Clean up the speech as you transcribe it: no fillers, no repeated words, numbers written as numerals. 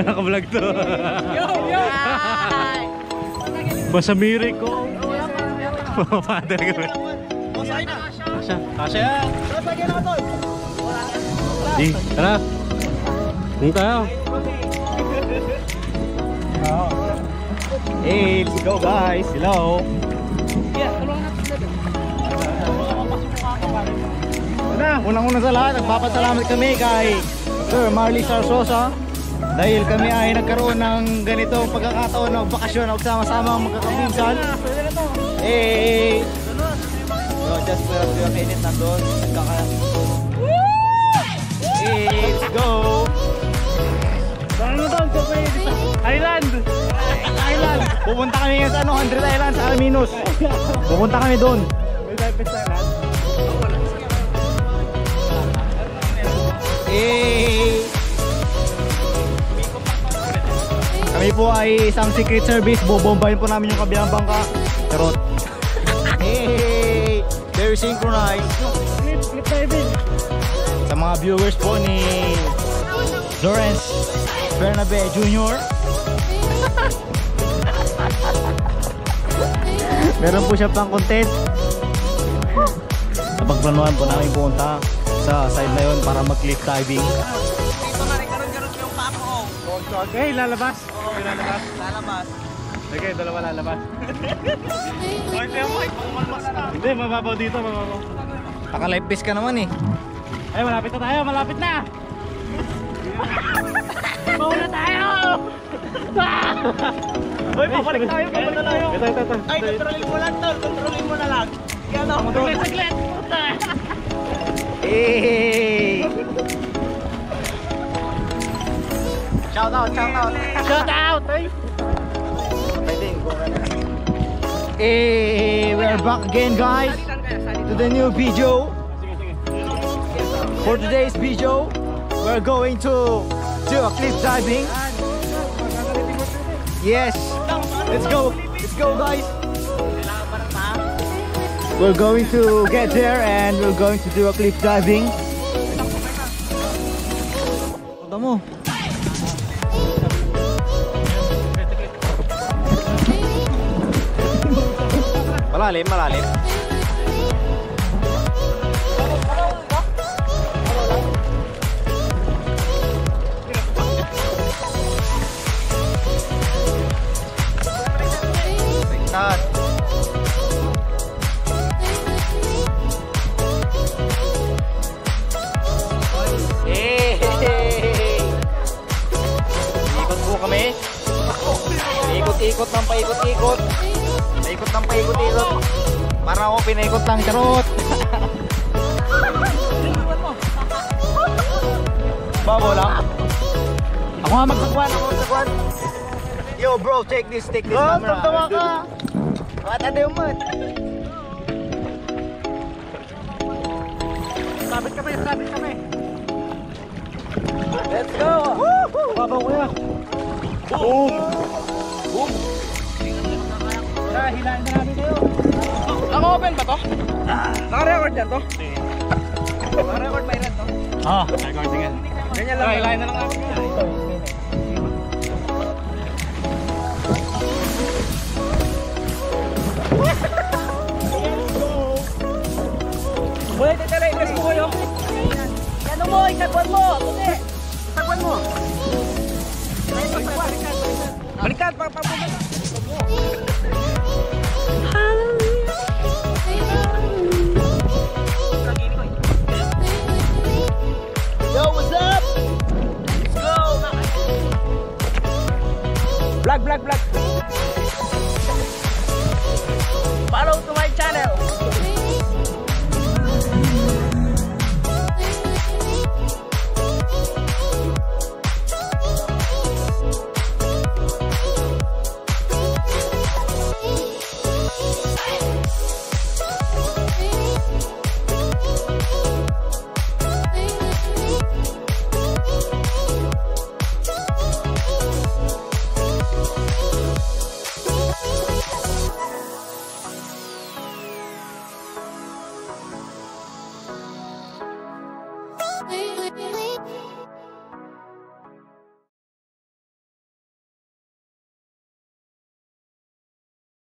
Naka-vlog to. Yo! Pasamiri ko. Father ko. Kasya. Di, tara. Punta tayo. Hey, let's go guys. Hello. Unang-una sa lahat, nagpapasalamat kami kay Sir Marley Sarsosa dahil kami ay nagkaroon ng ganitong pagkakataon ng bakasyon na sama-sama ang magkakabinsan. Eh, so just for a minute nandun. Let's go! Saan mo doon? Island! Island! Pupunta kami ngayon sa 100 Island sa Alaminos. Pupunta kami doon. May Divers Island? Kami po ay isang secret service. Bobombahin po namin yung kabilang bangka. Charot. Hey, very synchronized. Flip diving. Sa mga viewers po ni Lawrence Bernabe Jr. Meron po siya pang content. Napagplanuhan po namin pumunta sa side na yun para mag-cliff diving. Dito nga rin, karoon yung pako. Okay, lalabas. Lalabas. Okay, dalawa lalabas. Hindi, mababaw dito, mababaw. Naka-live piece ka naman eh. Ay, malapit na tayo, malapit na! Mauna tayo! Uy, pabalik tayo, pabalik tayo! Ito. Ay, kontrolin mo lang tol, kontrolin mo na lang. Kaya Saglit! Hey! Shout out! Shout out! Hey, we're back again guys to the new video. For today's video, we're going to do a cliff diving. Yes, let's go guys. We're going to get there and we're going to do a cliff diving. Ito mo. Malalim. Start. Ikot po kami. Ikot ng paikot-ikot. Para ako pinaikot lang, charot. Babo lang. Ako nga magsagwan. Yo bro, take this camera. Tawa ka. What are you man? Sabit kami. Let's go. Babaw ko na. Boom. Hilahin na namin kayo. Naka-open ba to? Naka-record yan to? Naka-record ba yan to? Recording yan. Ganyan lang. Hilahin na lang namin kayo. Uy, titira-ikas mo kayo. Ano mo, isagwan mo. Isagwan mo. Balikan, pagpapabalik. Yo, what's up? Let's go. Vlog. Follow to my channel. Wait.